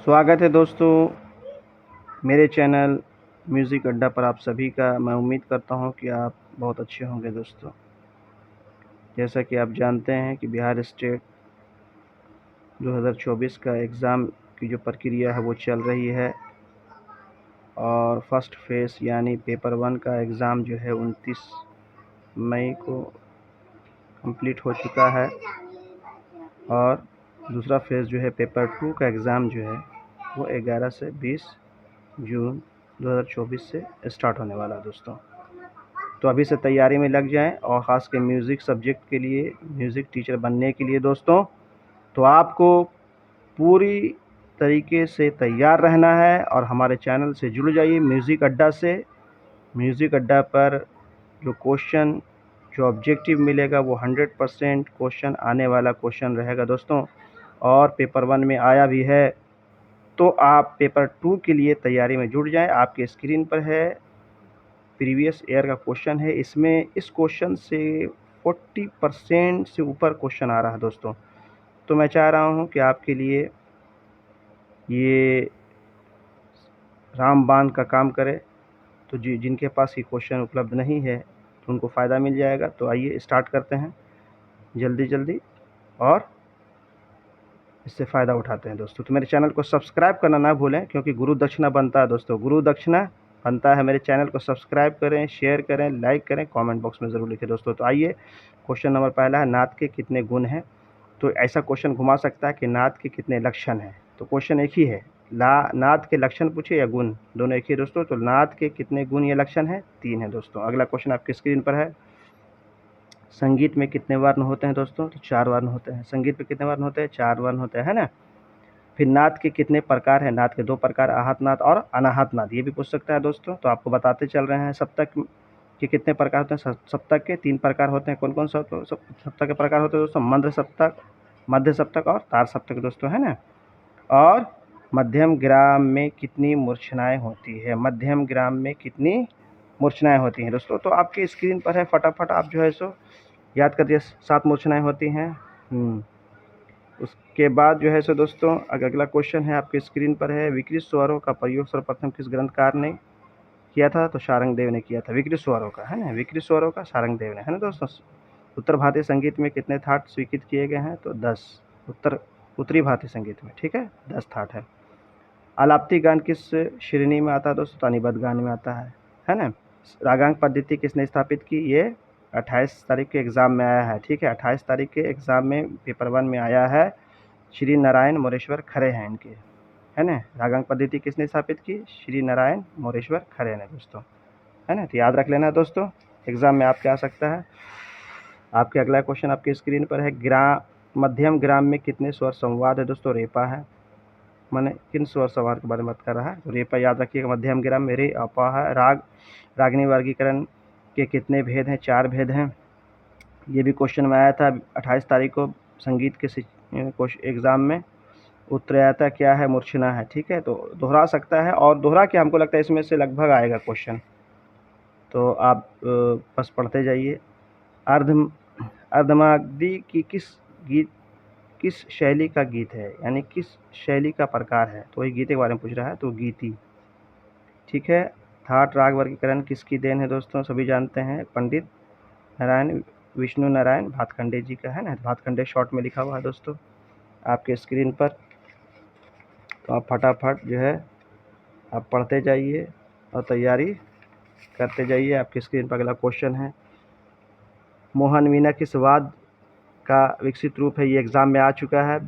स्वागत है दोस्तों मेरे चैनल म्यूज़िक अड्डा पर आप सभी का। मैं उम्मीद करता हूं कि आप बहुत अच्छे होंगे दोस्तों। जैसा कि आप जानते हैं कि बिहार स्टेट 2024 का एग्ज़ाम की जो प्रक्रिया है वो चल रही है और फर्स्ट फेज़ यानी पेपर 1 का एग्ज़ाम जो है 29 मई को कंप्लीट हो चुका है और दूसरा फेज़ जो है पेपर 2 का एग्ज़ाम जो है वो 11 से 20 जून 2024 से स्टार्ट होने वाला है दोस्तों। तो अभी से तैयारी में लग जाएं और ख़ास के म्यूज़िक सब्जेक्ट के लिए, म्यूज़िक टीचर बनने के लिए दोस्तों, तो आपको पूरी तरीके से तैयार रहना है और हमारे चैनल से जुड़ जाइए म्यूज़िक अड्डा से। म्यूज़िक अड्डा पर जो क्वेश्चन, जो ऑब्जेक्टिव मिलेगा वो 100% क्वेश्चन आने वाला क्वेश्चन रहेगा दोस्तों। और पेपर 1 में आया भी है, तो आप पेपर 2 के लिए तैयारी में जुट जाएं। आपके स्क्रीन पर है प्रीवियस ईयर का क्वेश्चन है। इसमें इस क्वेश्चन से 40% से ऊपर क्वेश्चन आ रहा है दोस्तों। तो मैं चाह रहा हूं कि आपके लिए ये रामबाण का काम करे। तो जिनके पास ये क्वेश्चन उपलब्ध नहीं है तो उनको फ़ायदा मिल जाएगा। तो आइए स्टार्ट करते हैं जल्दी जल्दी और इससे फ़ायदा उठाते हैं दोस्तों। तो मेरे चैनल को सब्सक्राइब करना ना भूलें, क्योंकि गुरु दक्षिणा बनता है दोस्तों, गुरु दक्षिणा बनता है। मेरे चैनल को सब्सक्राइब करें, शेयर करें, लाइक करें, कमेंट बॉक्स में ज़रूर लिखें दोस्तों। तो आइए, क्वेश्चन नंबर पहला है, नाद के कितने गुण हैं। तो ऐसा क्वेश्चन घुमा सकता है कि नाद के कितने लक्षण हैं। तो क्वेश्चन एक ही है, नाद के लक्षण पूछे या गुण, दोनों एक ही दोस्तों। तो नाद के कितने गुण या लक्षण हैं? 3 है दोस्तों। अगला क्वेश्चन आपकी स्क्रीन पर है, संगीत में कितने वर्ण होते हैं दोस्तों? तो 4 वर्ण होते हैं। संगीत में कितने वर्ण होते हैं? 4 वर्ण होते हैं, है ना। फिर नाद के कितने प्रकार हैं? नाद के 2 प्रकार, आहत नाद और अनाहत नाद। ये भी पूछ सकता है दोस्तों। तो आपको बताते चल रहे हैं। सप्तक के कितने प्रकार होते हैं? सप्तक के 3 प्रकार होते हैं। कौन कौन सा सप्तक के प्रकार होते हैं दोस्तों? मंद्र सप्तक, मध्य सप्तक और तार सप्तक दोस्तों, है ना। और मध्यम ग्राम में कितनी मूर्छनाएं होती है? मध्यम ग्राम में कितनी मूर्छनाएं होती हैं दोस्तों? तो आपके स्क्रीन पर है, फटाफट आप जो है सो याद कर दिए। 7 मूर्छनाएं होती हैं। उसके बाद जो है सो दोस्तों अगला क्वेश्चन है आपके स्क्रीन पर है, विकृत स्वरों का प्रयोग सर्वप्रथम किस ग्रंथकार ने किया था? तो शारंगदेव ने किया था विकृत स्वरों का, है ना। विकृत स्वरों का शारंगदेव ने, है ना दोस्तों। उत्तर भारतीय संगीत में कितने थाट स्वीकृत किए गए हैं? तो 10। उत्तरी भारतीय संगीत में, ठीक है, 10 थाट है। आलाप्ती गान किस श्रेणी में आता है दोस्तों? तो अनिबद्ध गान में आता है ना। रागांक पद्धति किसने स्थापित की? ये 28 तारीख के एग्ज़ाम में आया है, ठीक है। 28 तारीख के एग्ज़ाम में पेपर 1 में आया है। श्री नारायण मोरेश्वर खरे हैं इनके, है ना। रागांक पद्धति किसने स्थापित की? श्री नारायण मोरेश्वर खरे ने दोस्तों, है ना। तो याद रख लेना दोस्तों, एग्ज़ाम में आपके आ सकता है। आपके अगला क्वेश्चन आपके स्क्रीन पर है, मध्यम ग्राम में कितने स्वर संवाद है दोस्तों? रेपा है। मैंने किन स्वर संवाद के बारे में बात कर रहा है? तो रेपा याद रखिएगा। मध्यम ग्राम में रे अपा है। रागनी वर्गीकरण के कितने भेद हैं? 4 भेद हैं। ये भी क्वेश्चन में आया था 28 तारीख को संगीत के एग्ज़ाम में। उत्तर आया था क्या है? मूर्छना है, ठीक है। तो दोहरा सकता है, और दोहरा के हमको लगता है इसमें से लगभग आएगा क्वेश्चन। तो आप बस पढ़ते जाइए। अर्धमागधी की किस शैली का गीत है, यानी किस शैली का प्रकार है? तो वही गीत के बारे में पूछ रहा है, तो गीति, ठीक है। थाट राग वर्गीकरण किसकी देन है दोस्तों? सभी जानते हैं, पंडित नारायण विष्णु नारायण भातखंडे जी का, है ना। भातखंडे शॉर्ट में लिखा हुआ है दोस्तों आपके स्क्रीन पर। तो आप फटाफट जो है आप पढ़ते जाइए और तैयारी करते जाइए। आपकी स्क्रीन पर अगला क्वेश्चन है, मोहन वीणा किस वाद्य का विकसित रूप है? ये एग्ज़ाम में आ चुका है।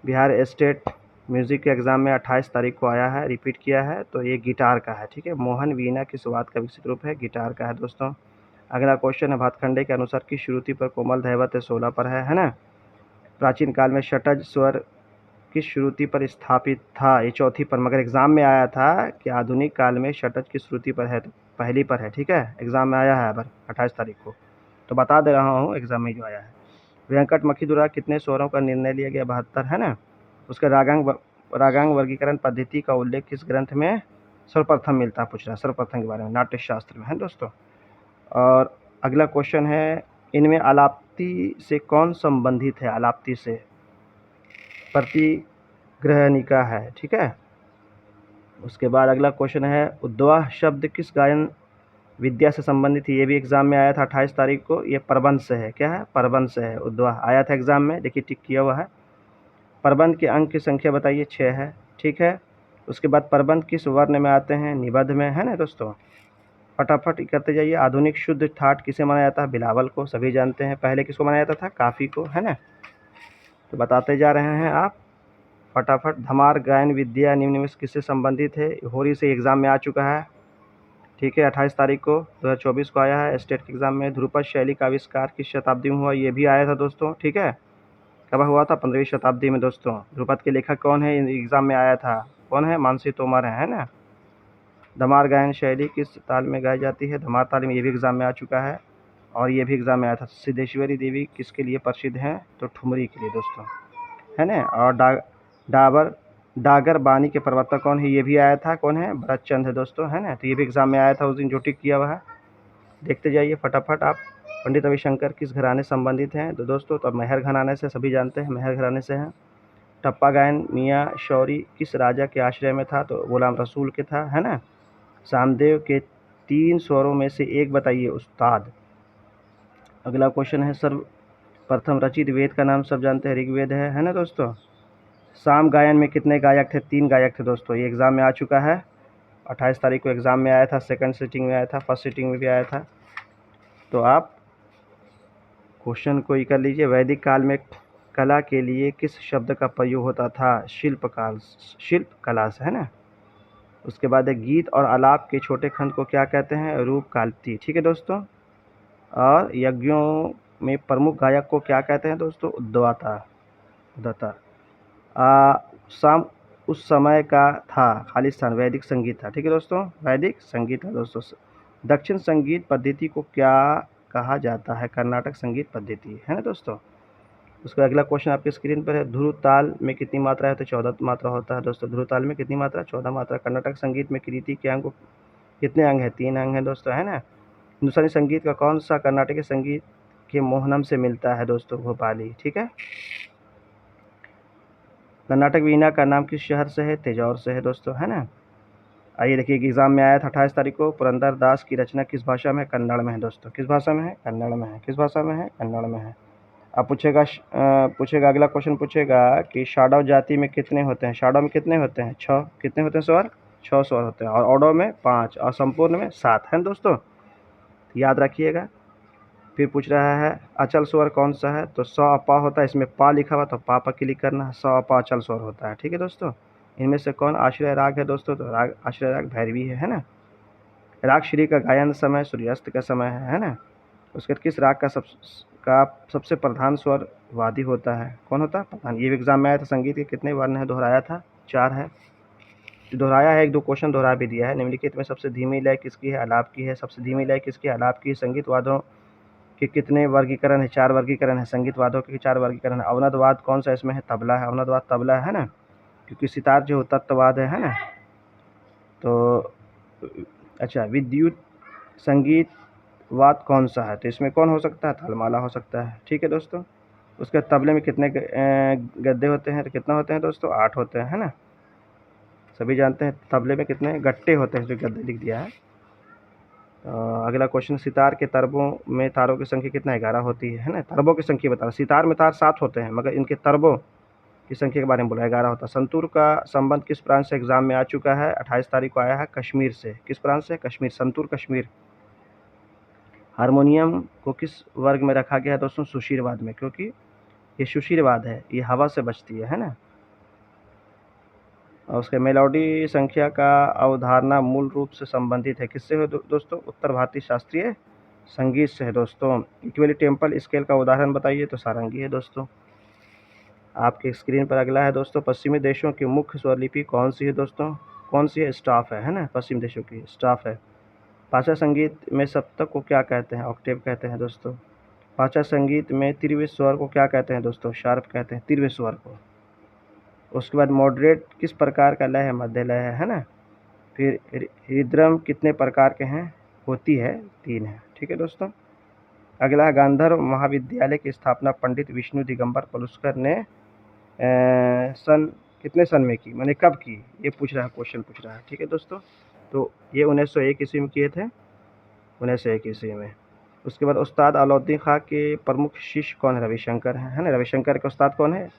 बिहार स्टेट म्यूज़िक के एग्ज़ाम में 28 तारीख को आया है, रिपीट किया है। तो ये गिटार का है, ठीक है। मोहन वीणा किस वाद्य का विकसित रूप है? गिटार का है दोस्तों। अगला क्वेश्चन है, भातखंडे के अनुसार किस श्रुति पर कोमल दैवत 16 पर है ना। प्राचीन काल में षटज स्वर किस श्रुति पर स्थापित था? ये चौथी पर, मगर एग्ज़ाम में आया था कि आधुनिक काल में षटज किस श्रुति पर है? तो पहली पर है, ठीक है। एग्ज़ाम में आया है अब 28 तारीख को, तो बता दे रहा हूँ एग्ज़ाम में जो आया है। वेंकटमखी द्वारा कितने स्वरों का निर्णय लिया गया? 72, है ना। उसका रागांग वर्गीकरण पद्धति का उल्लेख किस ग्रंथ में सर्वप्रथम मिलता है? पूछ रहा है सर्वप्रथम के बारे में, नाट्य शास्त्र में, है दोस्तों। और अगला क्वेश्चन है, इनमें आलाप्ती से कौन संबंधित है? आलाप्ती से प्रति ग्रहणिका है, ठीक है। उसके बाद अगला क्वेश्चन है, उद्वाह शब्द किस गायन विद्या से संबंधित है? ये भी एग्जाम में आया था 28 तारीख को। ये प्रबंध से है, क्या है? प्रबंध से है। उद्वाह आया था एग्जाम में, देखिए टिक किया हुआ है। प्रबंध के अंक की संख्या बताइए, 6 है, ठीक है। उसके बाद प्रबंध किस वर्ण में आते हैं? निबद्ध में, है ना दोस्तों। फटाफट करते जाइए। आधुनिक शुद्ध ठाट किसे माना जाता है? बिलावल को, सभी जानते हैं। पहले किसको माना जाता था? काफी को, है ना। तो बताते जा रहे हैं आप फटाफट। धमार गायन विद्या निम्न में किससे संबंधित है? होरी से एग्जाम में आ चुका है, ठीक है। 28 तारीख को 2024 को आया है स्टेट के एग्जाम में। ध्रुपद शैली का आविष्कार किस शताब्दी में हुआ? ये भी आया था दोस्तों, ठीक है। कब हुआ था? 15वीं शताब्दी में दोस्तों। ध्रुपद के लेखक कौन है? एग्जाम में आया था। कौन है? मानसी तोमर है ना। धमार गायन शैली किस ताल में गाई जाती है? धमार ताल में, ये भी एग्जाम में आ चुका है और ये भी एग्जाम में आया था। सिद्धेश्वरी देवी किसके लिए प्रसिद्ध हैं? तो ठुमरी के लिए दोस्तों, है ना। और डागर बानी के प्रवक्ता कौन है? ये भी आया था। कौन है? भरत चंद है दोस्तों, है ना। तो ये भी एग्जाम में आया था उस दिन, जो टिक किया हुआ है। देखते जाइए फटाफट आप। पंडित रविशंकर किस घराने से संबंधित हैं? तो दोस्तों तो मेहर घराने से, सभी जानते हैं मेहर घराने से हैं। टप्पा गायन मियाँ शौरी किस राजा के आश्रय में था? तो गुलाम रसूल के था, है ना। सामदेव के 3 स्वरों में से एक बताइए उस्ताद। अगला क्वेश्चन है, सर्वप्रथम रचित वेद का नाम सब जानते हैं, ऋग्वेद है ना दोस्तों। साम गायन में कितने गायक थे? 3 गायक थे दोस्तों। ये एग्जाम में आ चुका है, 28 तारीख को एग्जाम में आया था, सेकंड सिटिंग में आया था, फर्स्ट सिटिंग में भी आया था। तो आप क्वेश्चन को ये कर लीजिए। वैदिक काल में कला के लिए किस शब्द का प्रयोग होता था? शिल्प कला से, है ना। उसके बाद है, गीत और आलाप के छोटे खंड को क्या कहते हैं? रूप काल्पति, ठीक है दोस्तों। और यज्ञों में प्रमुख गायक को क्या कहते हैं दोस्तों? उद्दाता। शाम उस समय का था खालिस्तान वैदिक संगीत था, ठीक है दोस्तों। वैदिक संगीत था दोस्तों। दक्षिण संगीत पद्धति को क्या कहा जाता है? कर्नाटक संगीत पद्धति, है ना दोस्तों। उसका अगला क्वेश्चन आपकी स्क्रीन पर है, ध्रुव ताल में कितनी मात्रा है? तो 14 मात्रा होता है दोस्तों। ध्रुव ताल में कितनी मात्रा? 14 मात्रा। कर्नाटक संगीत में कृति के अंग कितने अंग है? 3 अंग है दोस्तों, है ना। हिंदुस्तानी संगीत का कौन सा कर्नाटकी संगीत के मोहनम से मिलता है दोस्तों? भोपाली, ठीक है। कर्नाटक वीणा का नाम किस शहर से है? तेजौर से है दोस्तों, है ना। आइए देखिए, एग्जाम में आया था 28 तारीख को। पुरंदर दास की रचना किस भाषा में है? कन्नड़ में है दोस्तों। किस भाषा में है? कन्नड़ में है। किस भाषा में है? कन्नड़ में है। अब पूछेगा अगला क्वेश्चन पूछेगा कि शाडव जाति में कितने होते हैं? शाडव में कितने होते हैं? 6। कितने होते हैं स्वर? 6 स्वर होते हैं। और ऑडव में 5 और संपूर्ण में 7 है दोस्तों, याद रखिएगा। फिर पूछ रहा है, अचल स्वर कौन सा है? तो स अपा होता है, इसमें पा लिखा हुआ तो पा पर क्लिक करना है। स अपा अचल स्वर होता है, ठीक है दोस्तों। इनमें से कौन आश्रय राग है दोस्तों? तो राग आश्रय राग भैरवी है ना। राग श्री का गायन समय सूर्यास्त का समय है ना। उसके किस राग का सबसे प्रधान स्वर वादी होता है? कौन होता है? प्रधान। ये एग्जाम में आया था। संगीत के कितने वर्ण है? दोहराया था, 4 है। दोहराया है, 1-2 क्वेश्चन दोहरा भी दिया है। निम्नलिखित में सबसे धीमी लय किसकी है? आलाप की है। सबसे धीमी लय किसकी? आलाप की। संगीत वादों के कितने वर्गीकरण है? 4 वर्गीकरण है। संगीत वादों के 4 वर्गीकरण है। अवनदवाद कौन सा इसमें है? तबला है। अवनदवाद तबला है ना, क्योंकि सितार जो तत्ववाद है ना। तो अच्छा, विद्युत संगीत वाद कौन सा है? तो इसमें कौन हो सकता है? थालमाला हो सकता है, ठीक है दोस्तों। उसके तबले में कितने गद्दे होते हैं? तो कितना होते हैं दोस्तों? 8 होते हैं, है ना। सभी जानते हैं तबले में कितने गट्टे होते हैं, जो गद्दे लिख दिया है। अगला क्वेश्चन, सितार के तरबों में तारों की संख्या कितना? 11 होती है ना। तरबों की संख्या बता। सितार में तार 7 होते हैं, मगर इनके तरबों की संख्या के बारे में बोला, 11 होता है। संतूर का संबंध किस प्रांत से एग्जाम में आ चुका है? 28 तारीख को आया है, कश्मीर से। किस प्रांत से? कश्मीर। संतूर कश्मीर। हारमोनियम को किस वर्ग में रखा गया है दोस्तों? सुशीरवाद में, क्योंकि ये सुशीरवाद है, ये हवा से बचती है ना। और उसके मेलोडी संख्या का अवधारणा मूल रूप से संबंधित है किससे है दोस्तों? उत्तर भारतीय शास्त्रीय संगीत से है दोस्तों। इक्वली टेम्पल स्केल का उदाहरण बताइए। तो सारंगी है दोस्तों। आपके स्क्रीन पर अगला है दोस्तों, पश्चिमी देशों की मुख्य स्वरलिपि कौन सी है दोस्तों? कौन सी है? स्टाफ है ना। पश्चिमी देशों की स्टाफ है। पाचा संगीत में सप्तक को क्या कहते हैं? ऑक्टेव कहते हैं दोस्तों। पाचा संगीत में तीव्र स्वर को क्या कहते हैं दोस्तों? शार्प कहते हैं, तीव्र स्वर को। उसके बाद मॉडरेट किस प्रकार का लय है? मध्य लय है ना। फिर हृदयम कितने प्रकार के हैं? होती है, 3 है, ठीक है दोस्तों। अगला, गांधर्व महाविद्यालय की स्थापना पंडित विष्णु दिगंबर पलुस्कर ने सन कितने सन में की, मैंने कब की, ये पूछ रहा है, क्वेश्चन पूछ रहा है। ठीक है दोस्तों, तो ये 1901 ईस्वी में किए थे, 1901 ईस्वी में। उसके बाद उस्ताद अलाउद्दीन खां के प्रमुख शिष्य कौन है? रविशंकर है ना। रविशंकर के उस्ताद कौन है?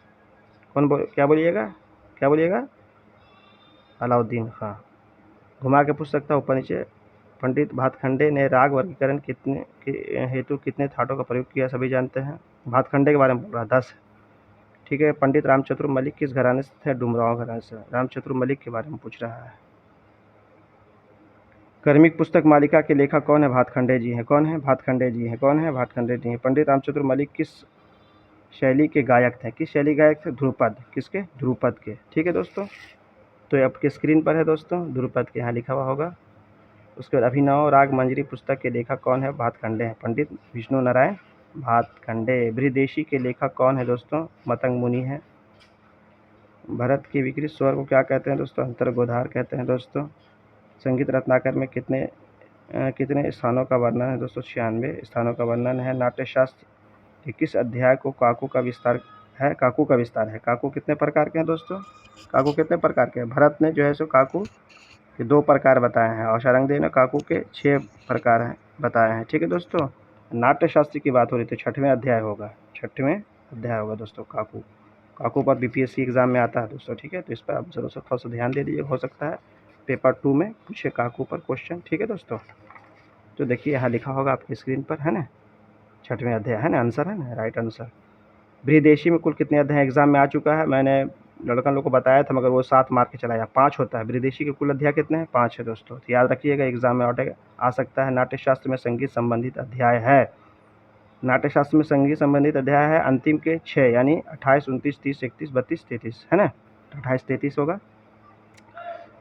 क्या बोलिएगा, क्या बोलिएगा? अलाउद्दीन खां। घुमा के पूछ सकता है ऊपर नीचे। पंडित भातखंडे ने राग वर्गीकरण कितने के हेतु कितने थाटों का प्रयोग किया, सभी जानते हैं। भातखंडे के बारे में बोल रहा है, 10। ठीक है। पंडित रामचंद्र मलिक किस घराने से थे? डुमराव घराने से। रामचंद्र मलिक के बारे में पूछ रहा है। कर्मिक पुस्तक मालिका के लेखक कौन है? भातखंडे जी हैं। कौन है? भातखंडे जी हैं। कौन है? भातखंडे जी हैं। पंडित रामचंद्र मलिक किस शैली के गायक थे? किस शैली गायक थे? ध्रुपद। किसके? ध्रुपद के। ठीक है दोस्तों, तो ये आपके स्क्रीन पर है दोस्तों, ध्रुपद के यहाँ लिखा हुआ होगा। उसके बाद अभिनव राग मंजरी पुस्तक के लेखक कौन है? भातखंडे हैं, पंडित विष्णु नारायण भातखंडे। बृहदेशी के लेखक कौन है दोस्तों? मतंग मुनि है। भरत के विकृत स्वर को क्या कहते हैं दोस्तों? अंतर्गोधार कहते हैं दोस्तों। संगीत रत्नाकर में कितने स्थानों का वर्णन है दोस्तों? 96 स्थानों का वर्णन है। नाट्यशास्त्र के किस अध्याय को काकू का विस्तार है? काकू का विस्तार है। काकू कितने प्रकार के हैं दोस्तों? काकू कितने प्रकार के हैं? भरत ने जो है सो काकू के 2 प्रकार बताए हैं, और शारंगदेव ने काकू के 6 प्रकार हैं बताए हैं। ठीक है दोस्तों, नाट्यशास्त्र की बात हो रही तो 6वें अध्याय होगा, 6वें अध्याय होगा दोस्तों काकू। काकू पर बीपीएससी एग्जाम में आता है दोस्तों। ठीक है, तो इस पर आप जरूर से थोड़ा सा ध्यान दे दीजिए, हो सकता है पेपर 2 में पूछे काकू पर क्वेश्चन। ठीक है दोस्तों, तो देखिए यहाँ लिखा होगा आपकी स्क्रीन पर, है ना, 6वें अध्याय है ना, आंसर है ना, राइट आंसर। बृहदेशी में कुल कितने अध्याय एग्जाम में आ चुका है? मैंने लड़का लोग को बताया था, मगर वो 7 मार्क के चला गया। 5 होता है बृहदेशी के कुल अध्याय कितने हैं? 5 है दोस्तों, तो याद रखिएगा, एग्जाम में आ सकता है। नाट्यशास्त्र में संगीत संबंधित अध्याय है, नाट्यशास्त्र में संगीत संबंधित अध्याय है अंतिम के 6, यानी 28, 29, 30, 31, 32, 33, है ना, 28, 33 होगा।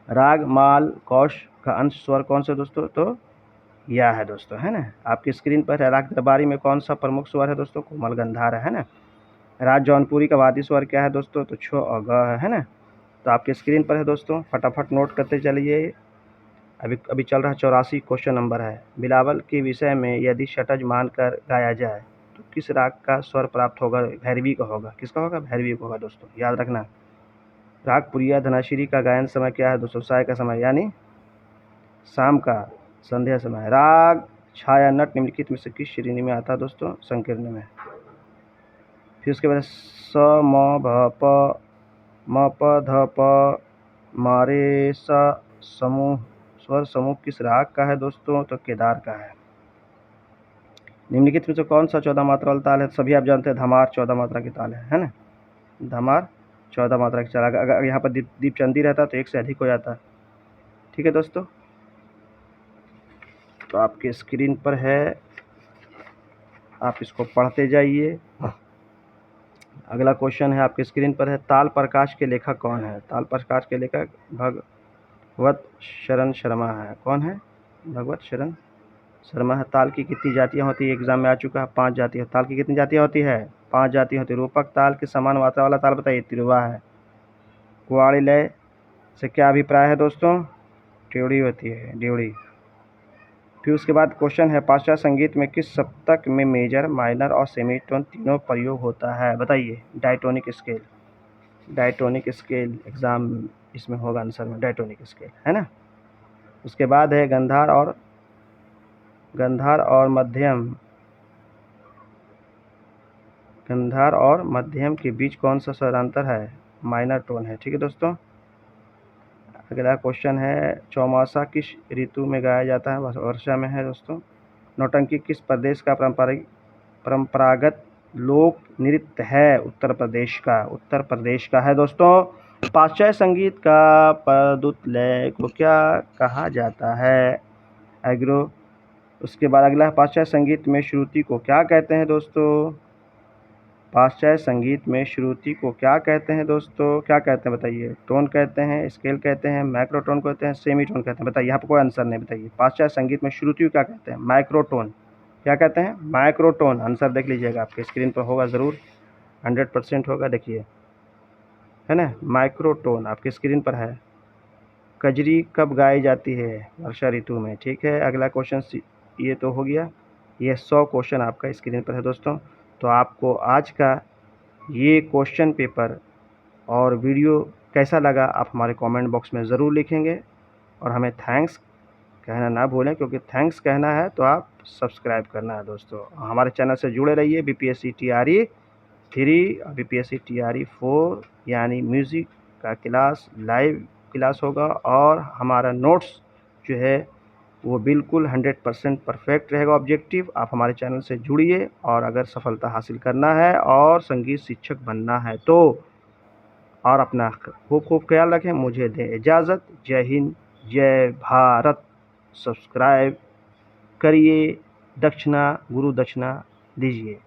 राग माल कौश का अंश स्वर कौन सा दोस्तों? तो या है दोस्तों, है ना, आपकी स्क्रीन पर है। राग दरबारी में कौन सा प्रमुख स्वर है दोस्तों? कोमल गंधार है ना। राज जौनपुरी का वादी स्वर क्या है दोस्तों? तो छ और ग है ना। तो आपके स्क्रीन पर है दोस्तों, फटाफट नोट करते चलिए। अभी चल रहा 84 क्वेश्चन नंबर है। बिलावल के विषय में यदि षटज मानकर गाया जाए तो किस राग का स्वर प्राप्त होगा? भैरवी का होगा। किसका होगा? भैरवी का होगा दोस्तों, याद रखना। राग पुरिया धनाश्री का गायन समय क्या है दोस्तों? साय का समय, यानी शाम का, संध्या समय। राग छाया नट निम्नलिखित में से किस श्रेणी में आता है दोस्तों? संकीर्ण में। फिर उसके बाद स म भ प म प ध प म रे सा समूह, स्वर समूह किस राग का है दोस्तों? तो केदार का है। निम्नलिखित में से कौन सा 14 मात्रा वाला ताल है? सभी आप जानते हैं, धमार 14 मात्रा की ताल है ना, धमार 14 मात्रा की ताल। अगर यहाँ पर दीपचंदी रहता तो 1 से अधिक हो जाता। ठीक है दोस्तों, तो आपके स्क्रीन पर है, आप इसको पढ़ते जाइए। अगला क्वेश्चन है आपके स्क्रीन पर है, ताल प्रकाश के लेखक कौन है? ताल प्रकाश के लेखक भगवत शरण शर्मा है। कौन है? भगवत शरण शर्मा है। ताल की कितनी जातियाँ होती है? एग्जाम में आ चुका है, 5 जातियाँ। ताल की कितनी जातियाँ होती है? 5 जातियाँ होती है। रूपक ताल के समान मात्रा वाला ताल बताइए? तिरुवा है। कुआड़ी लय से क्या अभिप्राय है दोस्तों? ड्योढ़ी होती है, ड्योढ़ी। फिर उसके बाद क्वेश्चन है, पाश्चात्य संगीत में किस सप्तक में मेजर, माइनर और सेमीटोन तीनों प्रयोग होता है? बताइए। Diatonic scale, diatonic scale exam इसमें होगा आंसर में, डायटोनिक स्केल, है ना। उसके बाद है गंधार और मध्यम के बीच कौन सा स्वरांतर है? माइनर टोन है। ठीक है दोस्तों, अगला क्वेश्चन है, चौमासा किस ऋतु में गाया जाता है? वर्षा में है दोस्तों। नौटंकी किस प्रदेश का परंपरागत लोक नृत्य है? उत्तर प्रदेश का, उत्तर प्रदेश का है दोस्तों। पाश्चात्य संगीत का पदुत लय को क्या कहा जाता है? एग्रो। उसके बाद अगला है, पाश्चात्य संगीत में श्रुति को क्या कहते हैं दोस्तों? पाश्चात्य संगीत में श्रुति को क्या कहते हैं दोस्तों? क्या कहते हैं बताइए? टोन कहते हैं, स्केल कहते हैं, माइक्रोटोन कहते हैं, सेमीटोन कहते हैं। बताइए, यहाँ पर कोई आंसर नहीं, बताइए। पाश्चात्य संगीत में श्रुति को क्या कहते हैं? माइक्रोटोन। क्या कहते हैं? माइक्रोटोन। आंसर देख लीजिएगा, आपके स्क्रीन पर होगा, ज़रूर 100% होगा, देखिए, है ना, माइक्रोटोन आपके स्क्रीन पर है। कजरी कब गाई जाती है? वर्षा ऋतु में। ठीक है, अगला क्वेश्चन ये तो हो गया। ये 100 क्वेश्चन आपका स्क्रीन पर है दोस्तों। तो आपको आज का ये क्वेश्चन पेपर और वीडियो कैसा लगा आप हमारे कमेंट बॉक्स में ज़रूर लिखेंगे और हमें थैंक्स कहना ना भूलें, क्योंकि थैंक्स कहना है तो आप सब्सक्राइब करना है दोस्तों। हमारे चैनल से जुड़े रहिए। बीपीएससी टीआरई 3 और बीपीएससी टीआरई 4 यानी म्यूज़िक का क्लास लाइव क्लास होगा और हमारा नोट्स जो है वो बिल्कुल 100% परफेक्ट रहेगा ऑब्जेक्टिव। आप हमारे चैनल से जुड़िए और अगर सफलता हासिल करना है और संगीत शिक्षक बनना है तो और अपना खूब खूब ख्याल रखें। मुझे दें इजाज़त। जय हिंद, जय भारत। सब्सक्राइब करिए, दक्षिणा गुरु दक्षिणा दीजिए।